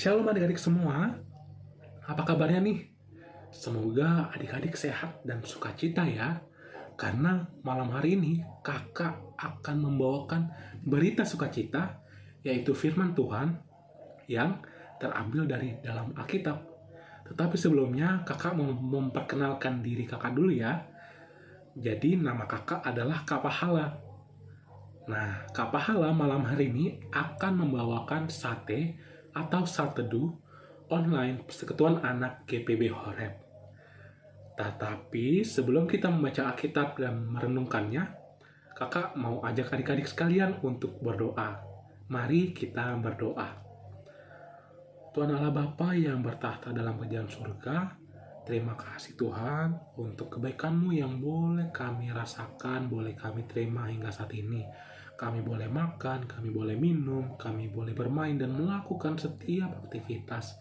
Shalom adik-adik semua, apa kabarnya nih? Semoga adik-adik sehat dan sukacita ya. Karena malam hari ini kakak akan membawakan berita sukacita, yaitu firman Tuhan yang terambil dari dalam Alkitab. Tetapi sebelumnya kakak mau memperkenalkan diri kakak dulu ya. Jadi nama kakak adalah Kak Pahala. Nah, Kak Pahala malam hari ini akan membawakan sate atau satedu online Persekutuan Anak GPB Horeb. Tetapi sebelum kita membaca Alkitab dan merenungkannya, kakak mau ajak adik-adik sekalian untuk berdoa. Mari kita berdoa. Tuhan Allah Bapa yang bertahta dalam kerajaan surga, terima kasih Tuhan untuk kebaikan-Mu yang boleh kami rasakan, boleh kami terima hingga saat ini. Kami boleh makan, kami boleh minum, kami boleh bermain dan melakukan setiap aktivitas.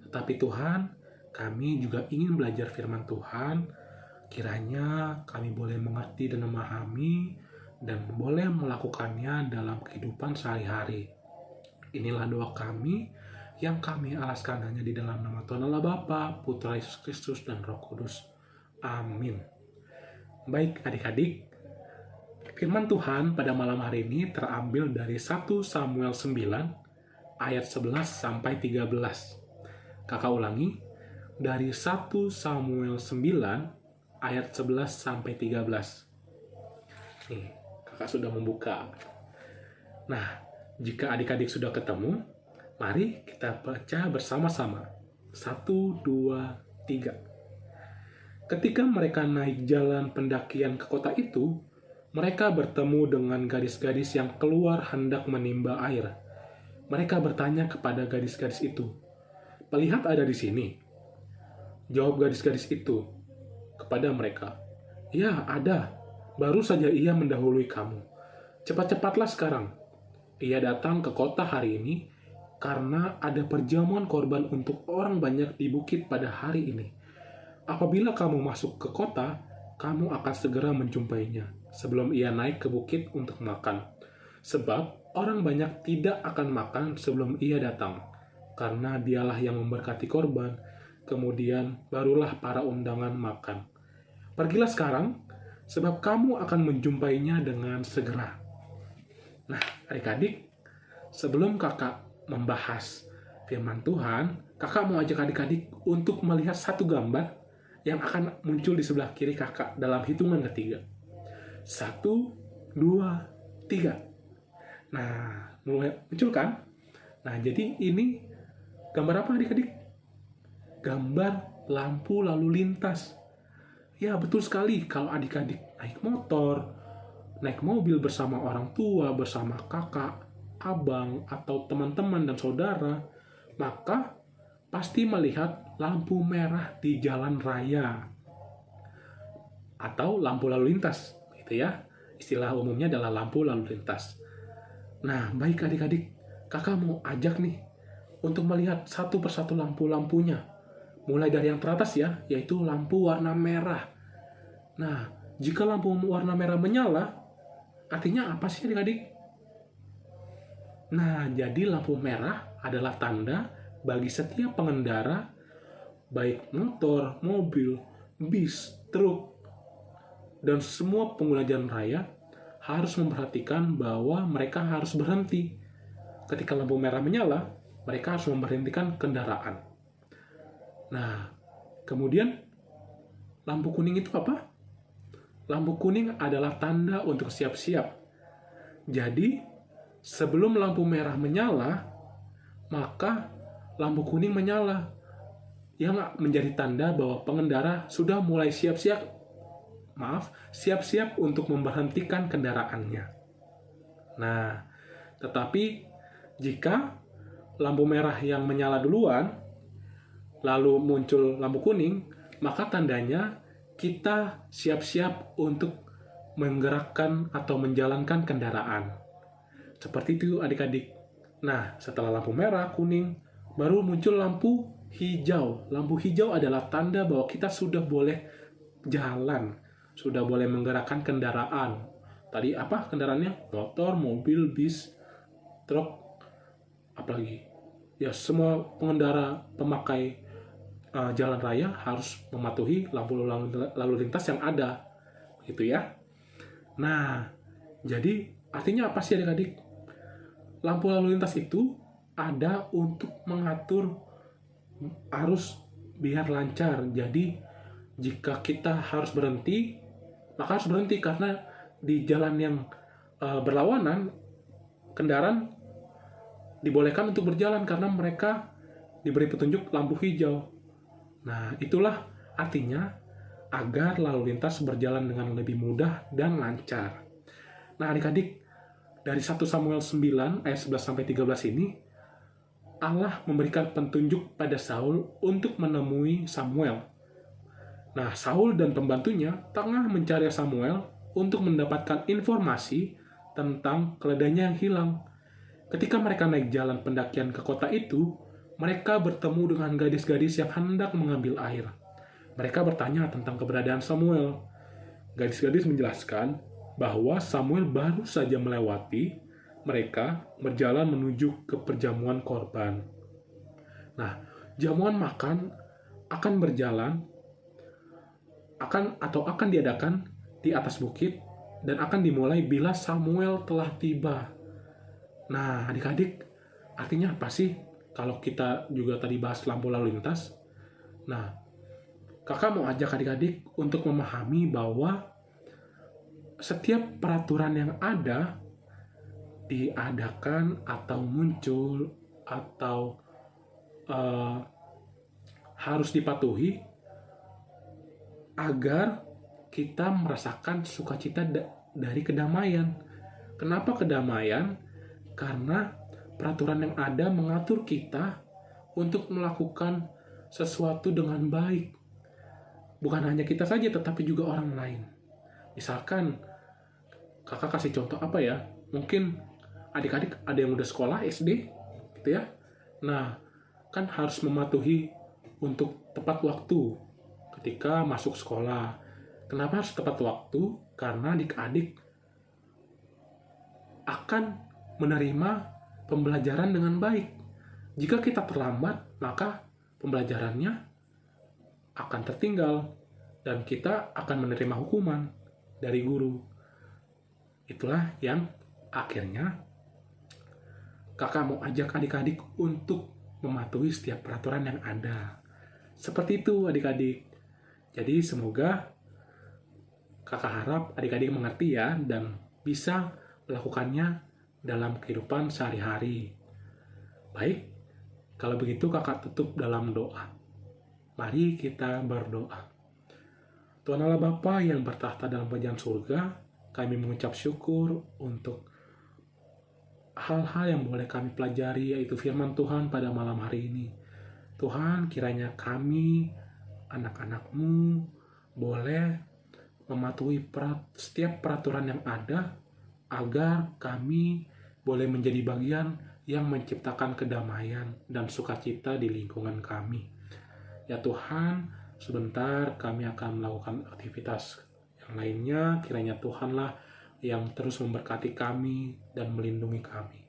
Tetapi Tuhan, kami juga ingin belajar firman Tuhan. Kiranya kami boleh mengerti dan memahami dan boleh melakukannya dalam kehidupan sehari-hari. Inilah doa kami yang kami alaskan hanya di dalam nama Tuhan Allah Bapa, Putra Yesus Kristus, dan Roh Kudus. Amin. Baik adik-adik, firman Tuhan pada malam hari ini terambil dari 1 Samuel 9 ayat 11 sampai 13. Kakak ulangi, dari 1 Samuel 9 ayat 11 sampai 13. Nih, kakak sudah membuka. Nah, jika adik-adik sudah ketemu, mari kita baca bersama-sama. 1, 2, 3. Ketika mereka naik jalan pendakian ke kota itu, mereka bertemu dengan gadis-gadis yang keluar hendak menimba air. Mereka bertanya kepada gadis-gadis itu, "Pelihat ada di sini?" Jawab gadis-gadis itu kepada mereka, "Ya, ada. Baru saja ia mendahului kamu. Cepat-cepatlah sekarang. Ia datang ke kota hari ini karena ada perjamuan korban untuk orang banyak di bukit pada hari ini. Apabila kamu masuk ke kota, kamu akan segera menjumpainya sebelum ia naik ke bukit untuk makan. Sebab orang banyak tidak akan makan sebelum ia datang, karena dialah yang memberkati korban, kemudian barulah para undangan makan. Pergilah sekarang, sebab kamu akan menjumpainya dengan segera." Nah, adik-adik, sebelum kakak membahas firman Tuhan, kakak mau ajak adik-adik untuk melihat satu gambar yang akan muncul di sebelah kiri kakak dalam hitungan ketiga. 1, 2, 3. Nah, mulai muncul kan? Nah, jadi ini gambar apa adik-adik? Gambar lampu lalu lintas. Ya, betul sekali. Kalau adik-adik naik motor, naik mobil bersama orang tua, bersama kakak, abang, atau teman-teman dan saudara, maka pasti melihat lampu merah di jalan raya atau lampu lalu lintas, gitu ya. Istilah umumnya adalah lampu lalu lintas. Nah, baik adik-adik, kakak mau ajak nih untuk melihat satu persatu lampu-lampunya. Mulai dari yang teratas ya, yaitu lampu warna merah. Nah, jika lampu warna merah menyala, artinya apa sih adik-adik? Nah, jadi lampu merah adalah tanda bagi setiap pengendara, baik motor, mobil, bis, truk, dan semua pengguna jalan raya harus memperhatikan bahwa mereka harus berhenti. Ketika lampu merah menyala, mereka harus memberhentikan kendaraan. Nah, kemudian lampu kuning itu apa? Lampu kuning adalah tanda untuk siap-siap. Jadi, sebelum lampu merah menyala, maka lampu kuning menyala, yang menjadi tanda bahwa pengendara sudah mulai siap-siap untuk memberhentikan kendaraannya. Nah, tetapi jika lampu merah yang menyala duluan, lalu muncul lampu kuning, maka tandanya kita siap-siap untuk menggerakkan atau menjalankan kendaraan. Seperti itu adik-adik. Nah, setelah lampu merah, kuning, baru muncul lampu hijau. Lampu hijau adalah tanda bahwa kita sudah boleh jalan, sudah boleh menggerakkan kendaraan. Tadi apa kendaraannya? Motor, mobil, bis, truk, apalagi? ya semua pengendara pemakai jalan raya harus mematuhi lampu lalu lintas yang ada, gitu ya. Nah, jadi artinya apa sih adik-adik? Lampu lalu lintas itu ada untuk mengatur arus biar lancar. Jadi jika kita harus berhenti, maka harus berhenti karena di jalan yang berlawanan kendaraan dibolehkan untuk berjalan karena mereka diberi petunjuk lampu hijau. Nah, itulah artinya agar lalu lintas berjalan dengan lebih mudah dan lancar. Nah, adik-adik, dari 1 Samuel 9 ayat 11 sampai 13 ini, Allah memberikan petunjuk pada Saul untuk menemui Samuel. Nah, Saul dan pembantunya tengah mencari Samuel untuk mendapatkan informasi tentang keledainya yang hilang. Ketika mereka naik jalan pendakian ke kota itu, mereka bertemu dengan gadis-gadis yang hendak mengambil air. Mereka bertanya tentang keberadaan Samuel. Gadis-gadis menjelaskan bahwa Samuel baru saja melewati mereka berjalan menuju ke perjamuan korban. Nah, jamuan makan akan berjalan akan diadakan di atas bukit dan akan dimulai bila Samuel telah tiba. Nah, adik-adik, artinya apa sih kalau kita juga tadi bahas lampu lalu lintas? Nah, kakak mau ajak adik-adik untuk memahami bahwa setiap peraturan yang ada diadakan atau muncul atau harus dipatuhi agar kita merasakan sukacita dari kedamaian. Kenapa kedamaian? Karena peraturan yang ada mengatur kita untuk melakukan sesuatu dengan baik. Bukan hanya kita saja, tetapi juga orang lain. Misalkan, kakak kasih contoh apa ya? Mungkin adik-adik ada yang udah sekolah SD, gitu ya. Nah, kan harus mematuhi untuk tepat waktu ketika masuk sekolah. Kenapa harus tepat waktu? Karena adik-adik akan menerima pembelajaran dengan baik. Jika kita terlambat, maka pembelajarannya akan tertinggal dan kita akan menerima hukuman dari guru. Itulah yang akhirnya kakak mau ajak adik-adik untuk mematuhi setiap peraturan yang ada. Seperti itu adik-adik. Jadi semoga kakak harap adik-adik mengerti ya dan bisa melakukannya dalam kehidupan sehari-hari. Baik, kalau begitu kakak tutup dalam doa. Mari kita berdoa. Tuhan Allah Bapa yang bertahta dalam kerajaan surga, kami mengucap syukur untuk hal-hal yang boleh kami pelajari, yaitu firman Tuhan pada malam hari ini. Tuhan, kiranya kami, anak-anak-Mu, boleh mematuhi setiap peraturan yang ada, agar kami boleh menjadi bagian yang menciptakan kedamaian dan sukacita di lingkungan kami. Ya Tuhan, sebentar kami akan melakukan aktivitas yang lainnya, kiranya Tuhanlah yang terus memberkati kami dan melindungi kami.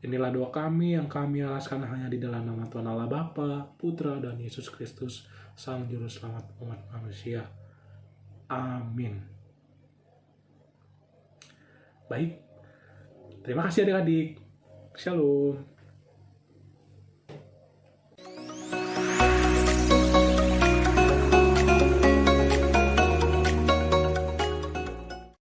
Inilah doa kami yang kami alaskan hanya di dalam nama Tuhan Allah Bapa, Putra, dan Yesus Kristus, Sang Juru Selamat umat manusia. Amin. Baik, terima kasih adik-adik. Shalom.